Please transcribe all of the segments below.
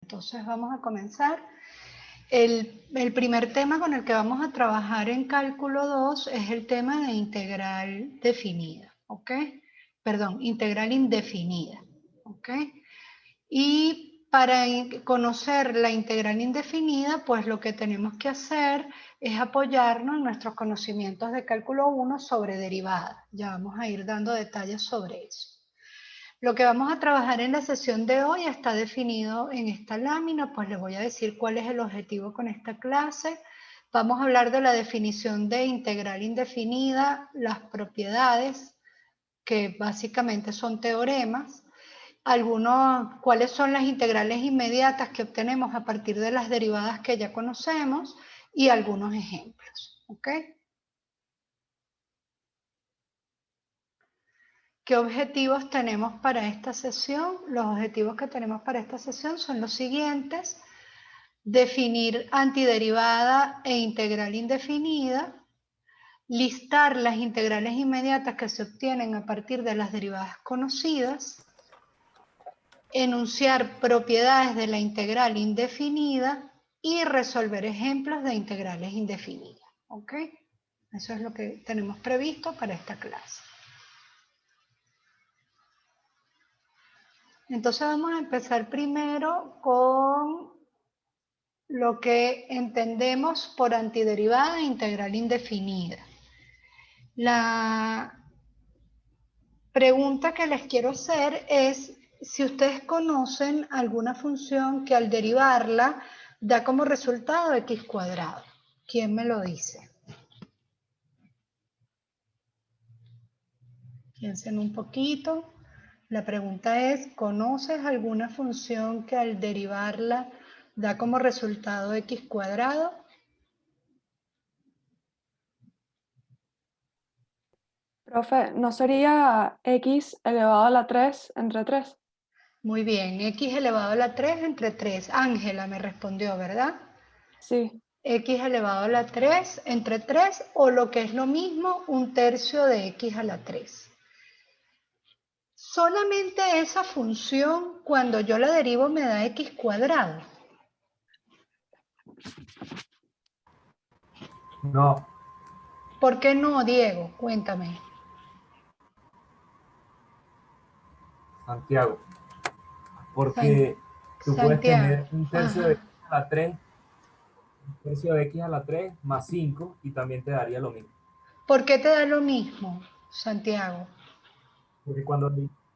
Entonces vamos a comenzar. El primer tema con el que vamos a trabajar en cálculo 2 es el tema de integral definida, ¿ok? Perdón, integral indefinida, ¿ok? Y para conocer la integral indefinida, pues lo que tenemos que hacer es apoyarnos en nuestros conocimientos de cálculo 1 sobre derivadas. Ya vamos a ir dando detalles sobre eso. Lo que vamos a trabajar en la sesión de hoy está definido en esta lámina, pues les voy a decir cuál es el objetivo con esta clase. Vamos a hablar de la definición de integral indefinida, las propiedades, que básicamente son teoremas, cuáles son las integrales inmediatas que obtenemos a partir de las derivadas que ya conocemos y algunos ejemplos, ¿ok? ¿Qué objetivos tenemos para esta sesión? Los objetivos que tenemos para esta sesión son los siguientes: definir antiderivada e integral indefinida, listar las integrales inmediatas que se obtienen a partir de las derivadas conocidas, enunciar propiedades de la integral indefinida y resolver ejemplos de integrales indefinidas. ¿Ok? Eso es lo que tenemos previsto para esta clase. Entonces vamos a empezar primero con lo que entendemos por antiderivada e integral indefinida. La pregunta que les quiero hacer es si ustedes conocen alguna función que al derivarla da como resultado x cuadrado. ¿Quién me lo dice? Piensen un poquito. La pregunta es, ¿conoces alguna función que al derivarla da como resultado x cuadrado? Profe, ¿no sería x elevado a la 3 entre 3? Muy bien, x elevado a la 3 entre 3. Ángela me respondió, ¿verdad? Sí. X elevado a la 3 entre 3, o lo que es lo mismo, un tercio de x a la 3. Solamente esa función, cuando yo la derivo, me da x cuadrado. No. ¿Por qué no, Diego? Cuéntame. Santiago. Porque tú puedes Santiago. tener un tercio de Ajá. x a la 3, un tercio de x a la 3 más 5 y también te daría lo mismo. ¿Por qué te da lo mismo, Santiago? Porque cuando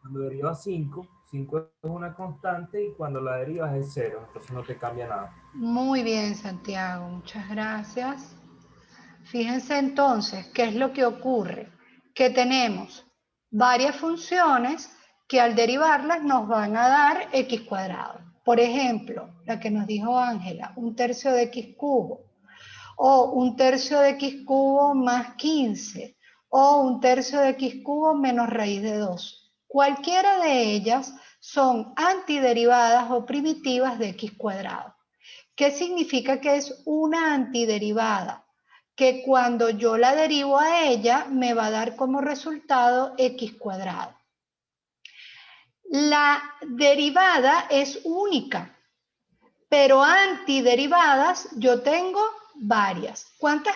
derivas 5, 5 es una constante y cuando la derivas es 0, entonces no te cambia nada. Muy bien, Santiago. Muchas gracias. Fíjense entonces, ¿qué es lo que ocurre? Que tenemos varias funciones que al derivarlas nos van a dar x cuadrado. Por ejemplo, la que nos dijo Ángela, un tercio de x cubo, o un tercio de x cubo más 15, o un tercio de x cubo menos raíz de 2. Cualquiera de ellas son antiderivadas o primitivas de x cuadrado. ¿Qué significa que es una antiderivada? Que cuando yo la derivo a ella me va a dar como resultado x cuadrado. La derivada es única, pero antiderivadas yo tengo varias. ¿Cuántas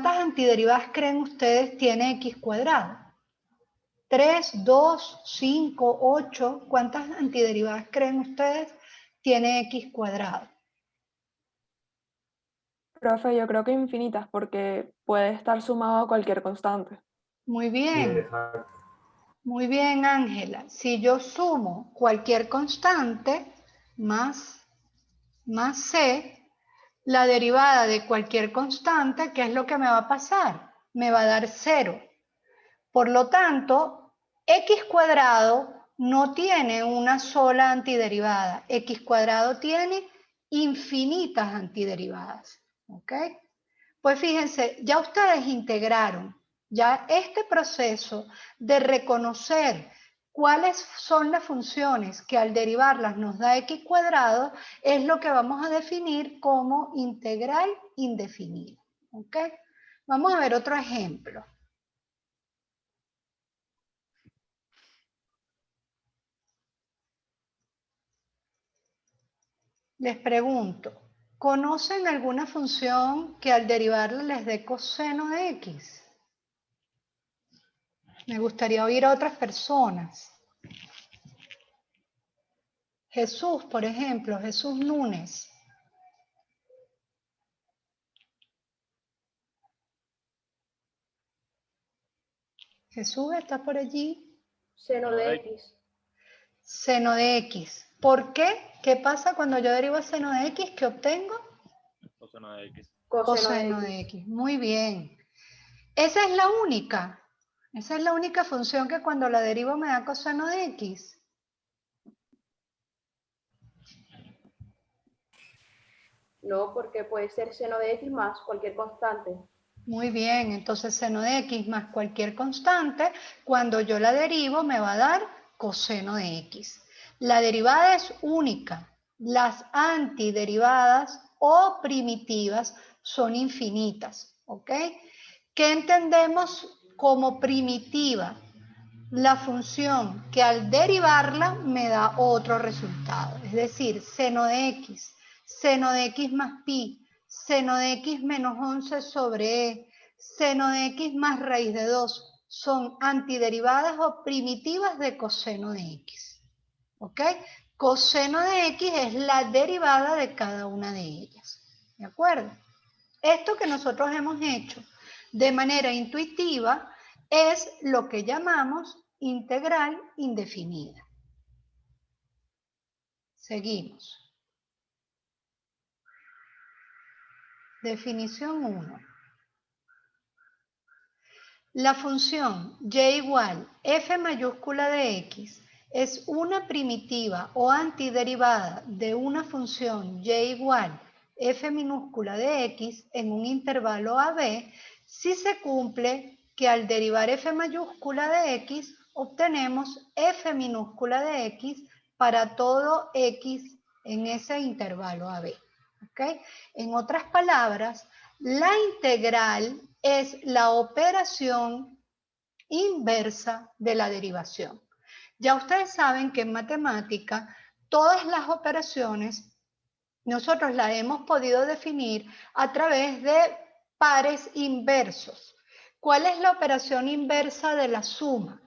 antiderivadas creen ustedes tiene x cuadrado? 3, 2, 5, 8. ¿Cuántas antiderivadas creen ustedes tiene x cuadrado? Profe, yo creo que infinitas porque puede estar sumado a cualquier constante. Muy Sí, bien. exacto. Muy bien, Ángela. Si yo sumo cualquier constante más c, la derivada de cualquier constante, ¿qué es lo que me va a pasar? Me va a dar 0. Por lo tanto, x cuadrado no tiene una sola antiderivada. X cuadrado tiene infinitas antiderivadas. ¿Ok? Pues fíjense, ya ustedes integraron ya este proceso de reconocer cuáles son las funciones que al derivarlas nos da x cuadrado, es lo que vamos a definir como integral indefinida. ¿Ok? Vamos a ver otro ejemplo. Les pregunto, ¿conocen alguna función que al derivarla les dé coseno de X? Me gustaría oír a otras personas. Jesús, por ejemplo, Jesús Núñez. Jesús, ¿está por allí? Seno de X. Seno de X. ¿Por qué? ¿Qué pasa cuando yo derivo seno de X? ¿Qué obtengo? Coseno de X. Coseno de X. Muy bien. Esa es la única. Esa es la única función que cuando la derivo me da coseno de X. No, porque puede ser seno de X más cualquier constante. Muy bien, entonces seno de X más cualquier constante, cuando yo la derivo me va a dar coseno de X. La derivada es única. Las antiderivadas o primitivas son infinitas, ¿ok? ¿Qué entendemos como primitiva? La función que al derivarla me da otro resultado, es decir, seno de X más pi, seno de X menos 11 sobre E, seno de X más raíz de 2, son antiderivadas o primitivas de coseno de X. ¿Ok? Coseno de X es la derivada de cada una de ellas. ¿De acuerdo? Esto que nosotros hemos hecho de manera intuitiva es lo que llamamos integral indefinida. Seguimos. Definición 1. La función y igual f mayúscula de x es una primitiva o antiderivada de una función y igual f minúscula de x en un intervalo AB si se cumple que al derivar f mayúscula de x obtenemos f minúscula de x para todo x en ese intervalo AB. ¿Okay? En otras palabras, la integral es la operación inversa de la derivación. Ya ustedes saben que en matemática todas las operaciones nosotros las hemos podido definir a través de pares inversos. ¿Cuál es la operación inversa de la suma?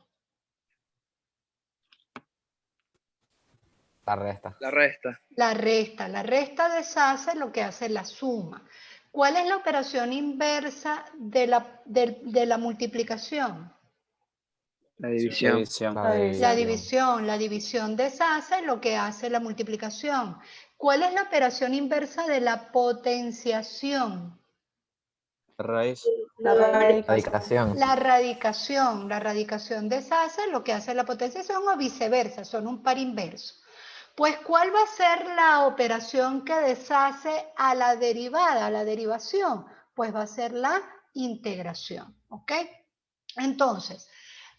La resta. La resta. La resta. La resta deshace lo que hace la suma. ¿Cuál es la operación inversa de la multiplicación? La división. La división. La división deshace lo que hace la multiplicación. ¿Cuál es la operación inversa de la potenciación? Raíz. La Radicación. La radicación. La radicación deshace lo que hace la potenciación o viceversa, son un par inverso. Pues, ¿cuál va a ser la operación que deshace a la derivada, a la derivación? Pues va a ser la integración, ¿ok? Entonces,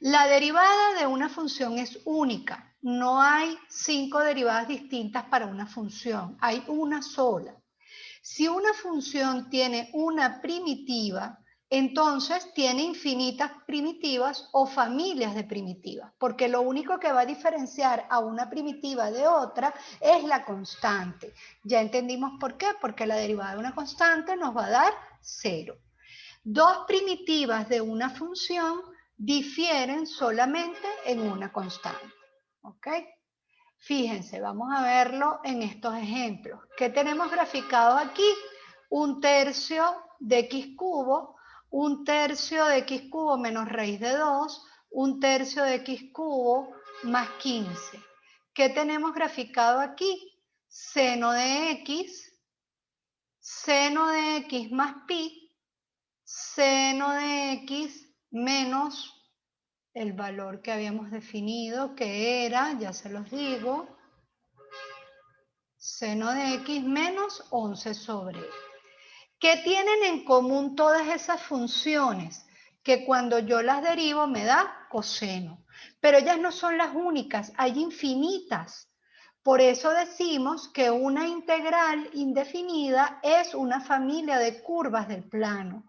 la derivada de una función es única. No hay 5 derivadas distintas para una función, hay una sola. Si una función tiene una primitiva, entonces tiene infinitas primitivas o familias de primitivas, porque lo único que va a diferenciar a una primitiva de otra es la constante. Ya entendimos por qué, porque la derivada de una constante nos va a dar 0. Dos primitivas de una función difieren solamente en una constante. ¿Ok? Fíjense, vamos a verlo en estos ejemplos. ¿Qué tenemos graficado aquí? 1/3 de x cubo, 1/3 de x cubo menos raíz de 2, 1/3 de x cubo más 15. ¿Qué tenemos graficado aquí? Seno de x más pi, seno de x menos el valor que habíamos definido, que era, ya se los digo, seno de x menos 11 sobre e. ¿Qué tienen en común todas esas funciones? Que cuando yo las derivo me da coseno. Pero ellas no son las únicas, hay infinitas. Por eso decimos que una integral indefinida es una familia de curvas del plano,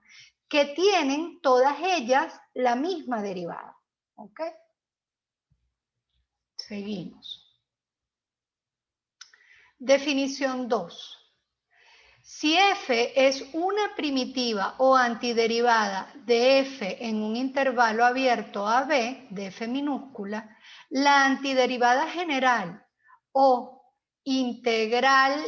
que tienen todas ellas la misma derivada. ¿Ok? Seguimos. Definición 2. Si f es una primitiva o antiderivada de f en un intervalo abierto a b, de f minúscula, la antiderivada general o integral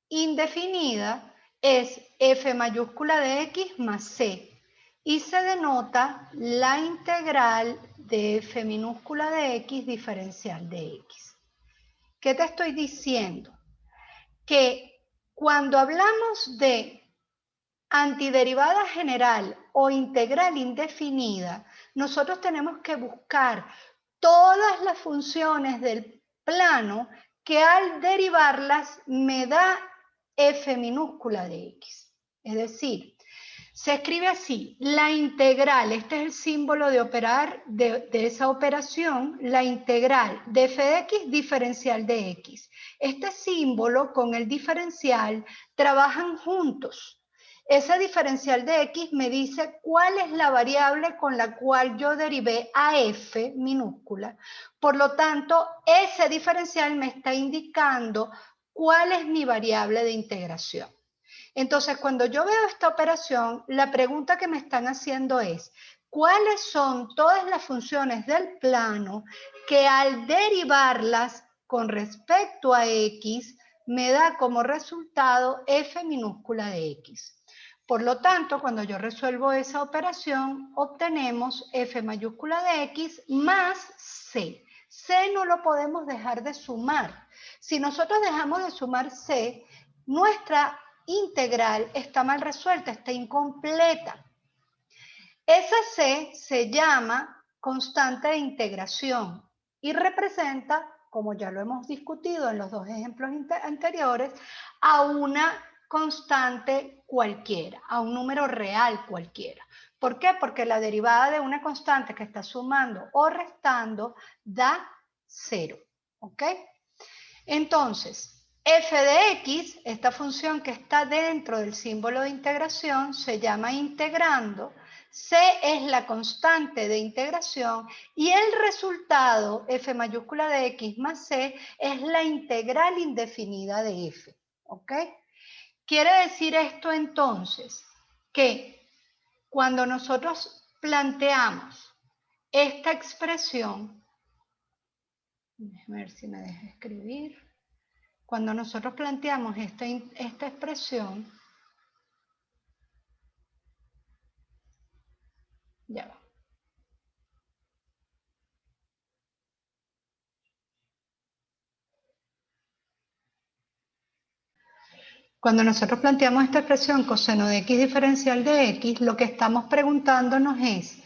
indefinida es f mayúscula de x más c y se denota la integral de f minúscula de x diferencial de x. ¿Qué te estoy diciendo? Que cuando hablamos de antiderivada general o integral indefinida, nosotros tenemos que buscar todas las funciones del plano que al derivarlas me da f minúscula de x. Es decir, se escribe así, la integral, este es el símbolo de operar de esa operación, la integral de f de x diferencial de x. Este símbolo con el diferencial trabajan juntos. Ese diferencial de x me dice cuál es la variable con la cual yo derivé a f minúscula. Por lo tanto, ese diferencial me está indicando cuál es mi variable de integración. Entonces, cuando yo veo esta operación, la pregunta que me están haciendo es, ¿cuáles son todas las funciones del plano que al derivarlas con respecto a x me da como resultado f minúscula de x? Por lo tanto, cuando yo resuelvo esa operación, obtenemos f mayúscula de x más c. C no lo podemos dejar de sumar. Si nosotros dejamos de sumar c, nuestra integral está mal resuelta, está incompleta. Esa c se llama constante de integración y representa, como ya lo hemos discutido en los dos ejemplos anteriores, a una constante cualquiera, a un número real cualquiera. ¿Por qué? Porque la derivada de una constante que está sumando o restando da 0. ¿Ok? Entonces, f de x, esta función que está dentro del símbolo de integración, se llama integrando. C es la constante de integración y el resultado, f mayúscula de x más c, es la integral indefinida de f. ¿Ok? Quiere decir esto entonces que cuando nosotros planteamos esta expresión, déjame ver si me deja escribir. Cuando nosotros planteamos esta expresión, ya va. Cuando nosotros planteamos esta expresión coseno de x diferencial de x, lo que estamos preguntándonos es,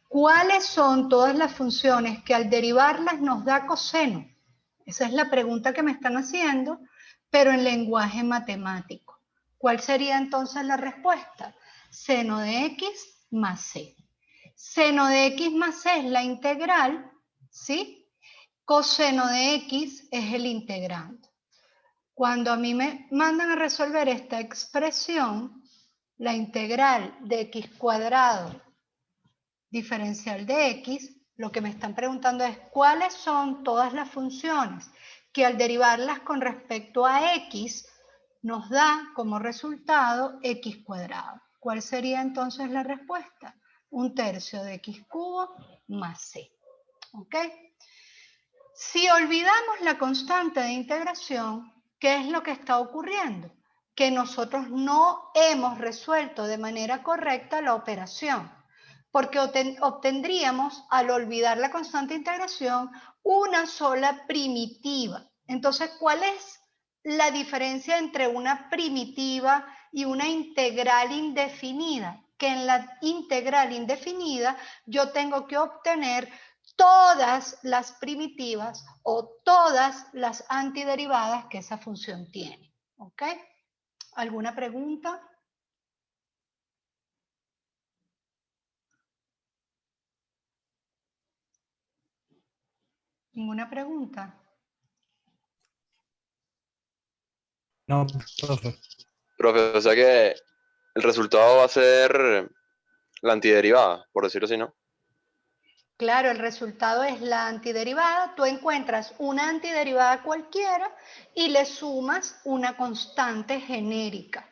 ¿cuáles son todas las funciones que al derivarlas nos da coseno? Esa es la pregunta que me están haciendo, pero en lenguaje matemático. ¿Cuál sería entonces la respuesta? Seno de x más c. Seno de x más c es la integral, ¿sí? Coseno de x es el integrando. Cuando a mí me mandan a resolver esta expresión, la integral de x cuadrado diferencial de x, lo que me están preguntando es cuáles son todas las funciones que al derivarlas con respecto a x nos da como resultado x cuadrado. ¿Cuál sería entonces la respuesta? 1/3 de x cubo más c. ¿Ok? Si olvidamos la constante de integración, ¿qué es lo que está ocurriendo? Que nosotros no hemos resuelto de manera correcta la operación, porque obtendríamos, al olvidar la constante de integración, una sola primitiva. Entonces, ¿cuál es la diferencia entre una primitiva y una integral indefinida? Que en la integral indefinida yo tengo que obtener todas las primitivas o todas las antiderivadas que esa función tiene. ¿Ok? ¿Alguna pregunta? ¿Ninguna pregunta? No, profe. Profe, o sea que el resultado va a ser la antiderivada, por decirlo así, ¿no? Claro, el resultado es la antiderivada. Tú encuentras una antiderivada cualquiera y le sumas una constante genérica.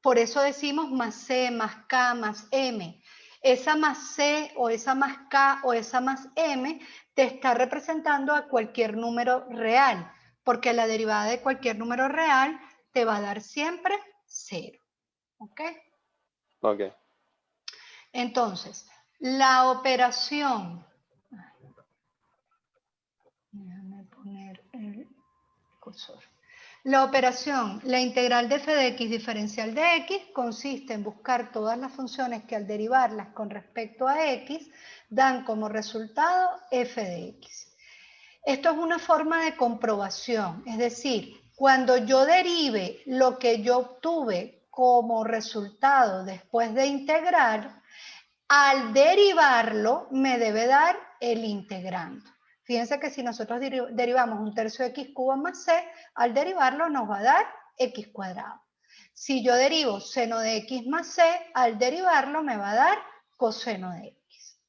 Por eso decimos más C, más K, más M. Esa más C o esa más K o esa más M te está representando a cualquier número real, porque la derivada de cualquier número real te va a dar siempre 0. ¿Ok? Ok. Entonces, la operación... Déjame poner el cursor. La operación, la integral de f de x diferencial de x, consiste en buscar todas las funciones que al derivarlas con respecto a x, dan como resultado f de x. Esto es una forma de comprobación, es decir, cuando yo derive lo que yo obtuve como resultado después de integrar, al derivarlo me debe dar el integrando. Fíjense que si nosotros derivamos 1/3 de x cubo más c, al derivarlo nos va a dar x cuadrado. Si yo derivo seno de x más c, al derivarlo me va a dar coseno de x.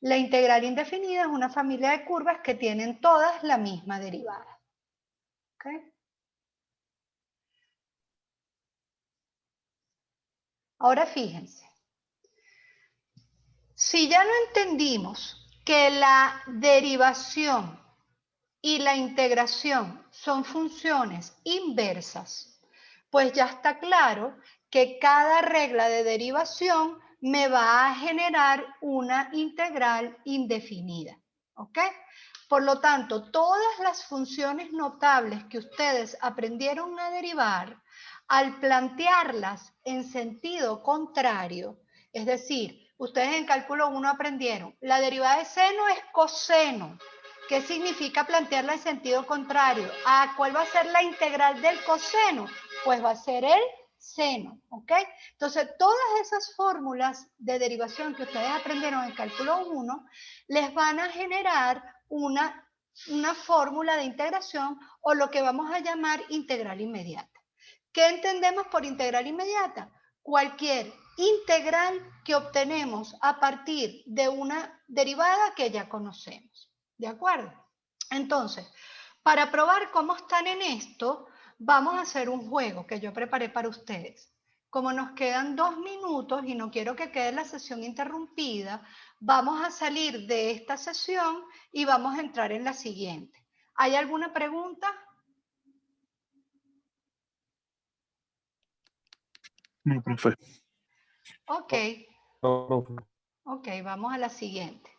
La integral indefinida es una familia de curvas que tienen todas la misma derivada. ¿Okay? Ahora fíjense. Si ya no entendimos que la derivación y la integración son funciones inversas, pues ya está claro que cada regla de derivación me va a generar una integral indefinida. ¿Ok? Por lo tanto, todas las funciones notables que ustedes aprendieron a derivar, al plantearlas en sentido contrario, es decir, ustedes en cálculo 1 aprendieron, la derivada de seno es coseno. ¿Qué significa plantearla en sentido contrario? ¿Cuál va a ser la integral del coseno? Pues va a ser el seno, ¿ok? Entonces, todas esas fórmulas de derivación que ustedes aprendieron en cálculo 1 les van a generar una fórmula de integración o lo que vamos a llamar integral inmediata. ¿Qué entendemos por integral inmediata? Cualquier integral que obtenemos a partir de una derivada que ya conocemos. ¿De acuerdo? Entonces, para probar cómo están en esto, vamos a hacer un juego que yo preparé para ustedes. Como nos quedan 2 minutos y no quiero que quede la sesión interrumpida, vamos a salir de esta sesión y vamos a entrar en la siguiente. ¿Hay alguna pregunta? No, profe. Ok. No, profe. Ok, vamos a la siguiente.